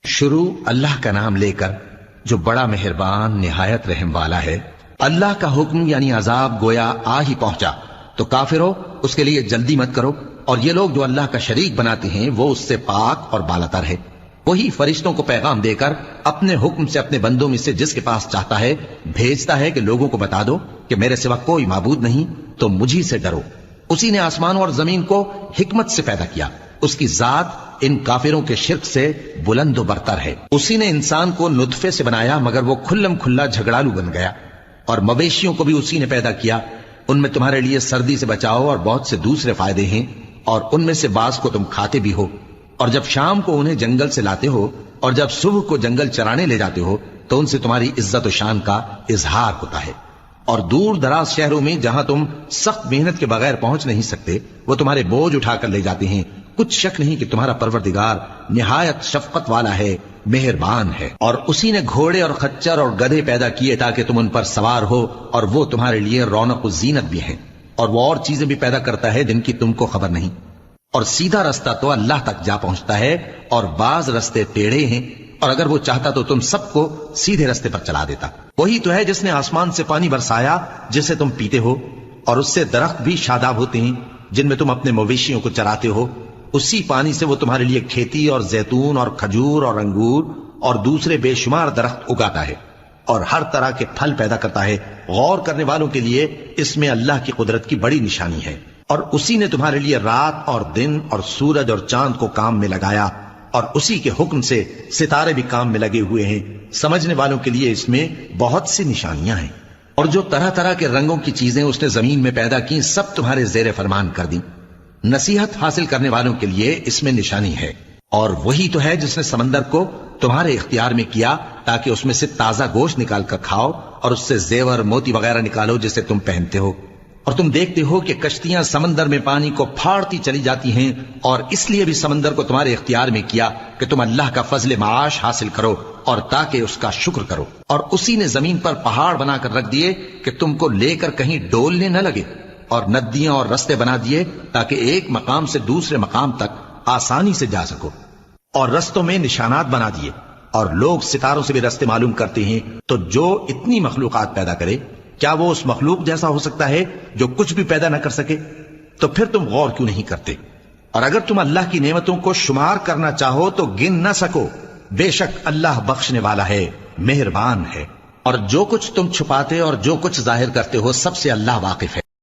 شروع اللہ کا نام لے کر جو بڑا مہربان نہایت رحم والا ہے۔ اللہ کا حکم یعنی عذاب گویا آ ہی پہنچا تو کافرو اس کے لیے جلدی مت کرو، اور یہ لوگ جو اللہ کا شریک بناتے ہیں وہ اس سے پاک اور بالاتر ہے۔ وہی فرشتوں کو پیغام دے کر اپنے حکم سے اپنے بندوں میں سے جس کے پاس چاہتا ہے بھیجتا ہے کہ لوگوں کو بتا دو کہ میرے سوا کوئی معبود نہیں، تو مجھی سے ڈرو۔ اسی نے آسمان اور زمین کو حکمت سے پیدا کیا، اس کی ذات ان کافروں کے شرک سے بلند و برتر ہے۔ اسی نے انسان کو نطفے سے بنایا مگر وہ کھلم کھلا جھگڑالو بن گیا، اور مویشیوں کو بھی اسی نے پیدا کیا، ان میں تمہارے لیے سردی سے بچاؤ اور بہت سے دوسرے فائدے ہیں، اور ان میں سے بعض کو تم کھاتے بھی ہو۔ اور جب شام کو انہیں جنگل سے لاتے ہو اور جب صبح کو جنگل چرانے لے جاتے ہو تو ان سے تمہاری عزت و شان کا اظہار ہوتا ہے۔ اور دور دراز شہروں میں جہاں تم سخت محنت کے بغیر پہنچ نہیں سکتے وہ تمہارے بوجھ اٹھا کر لے جاتے ہیں۔ کچھ شک نہیں کہ تمہارا پروردگار نہایت شفقت والا ہے، مہربان ہے۔ اور اسی نے گھوڑے اور خچر اور گدھے پیدا کیے تاکہ تم ان پر سوار ہو، اور وہ تمہارے لیے رونق و زینت بھی ہیں۔ اور وہ اور چیزیں بھی پیدا کرتا ہے جن کی تم کو خبر نہیں۔ اور سیدھا رستہ تو اللہ تک جا پہنچتا ہے، اور بعض رستے ٹیڑھے ہیں، اور اگر وہ چاہتا تو تم سب کو سیدھے رستے پر چلا دیتا۔ وہی تو ہے جس نے آسمان سے پانی برسایا جسے تم پیتے ہو، اور اس سے درخت بھی شاداب ہوتے ہیں جن میں تم اپنے مویشیوں کو چراتے ہو۔ اسی پانی سے وہ تمہارے لیے کھیتی اور زیتون اور کھجور اور انگور اور دوسرے بے شمار درخت اگاتا ہے، اور ہر طرح کے پھل پیدا کرتا ہے۔ غور کرنے والوں کے لیے اس میں اللہ کی قدرت کی بڑی نشانی ہے۔ اور اسی نے تمہارے لیے رات اور دن اور سورج اور چاند کو کام میں لگایا، اور اسی کے حکم سے ستارے بھی کام میں لگے ہوئے ہیں۔ سمجھنے والوں کے لیے اس میں بہت سی نشانیاں ہیں۔ اور جو طرح طرح کے رنگوں کی چیزیں اس نے زمین میں پیدا کی سب تمہارے زیر فرمان کر دیں۔ نصیحت حاصل کرنے والوں کے لیے اس میں نشانی ہے۔ اور وہی تو ہے جس نے سمندر کو تمہارے اختیار میں کیا تاکہ اس میں سے تازہ گوشت نکال کر کھاؤ، اور اس سے زیور موتی وغیرہ نکالو جسے تم پہنتے ہو۔ اور تم دیکھتے ہو کہ کشتیاں سمندر میں پانی کو پھاڑتی چلی جاتی ہیں، اور اس لیے بھی سمندر کو تمہارے اختیار میں کیا کہ تم اللہ کا فضل معاش حاصل کرو اور تاکہ اس کا شکر کرو۔ اور اسی نے زمین پر پہاڑ بنا کر رکھ دیے کہ تم کو لے کر کہیں ڈولنے نہ لگے، اور ندیاں اور رستے بنا دیے تاکہ ایک مقام سے دوسرے مقام تک آسانی سے جا سکو۔ اور رستوں میں نشانات بنا دیے، اور لوگ ستاروں سے بھی رستے معلوم کرتے ہیں۔ تو جو اتنی مخلوقات پیدا کرے کیا وہ اس مخلوق جیسا ہو سکتا ہے جو کچھ بھی پیدا نہ کر سکے؟ تو پھر تم غور کیوں نہیں کرتے؟ اور اگر تم اللہ کی نعمتوں کو شمار کرنا چاہو تو گن نہ سکو۔ بے شک اللہ بخشنے والا ہے، مہربان ہے۔ اور جو کچھ تم چھپاتے اور جو کچھ ظاہر کرتے ہو سب سے اللہ واقف ہے۔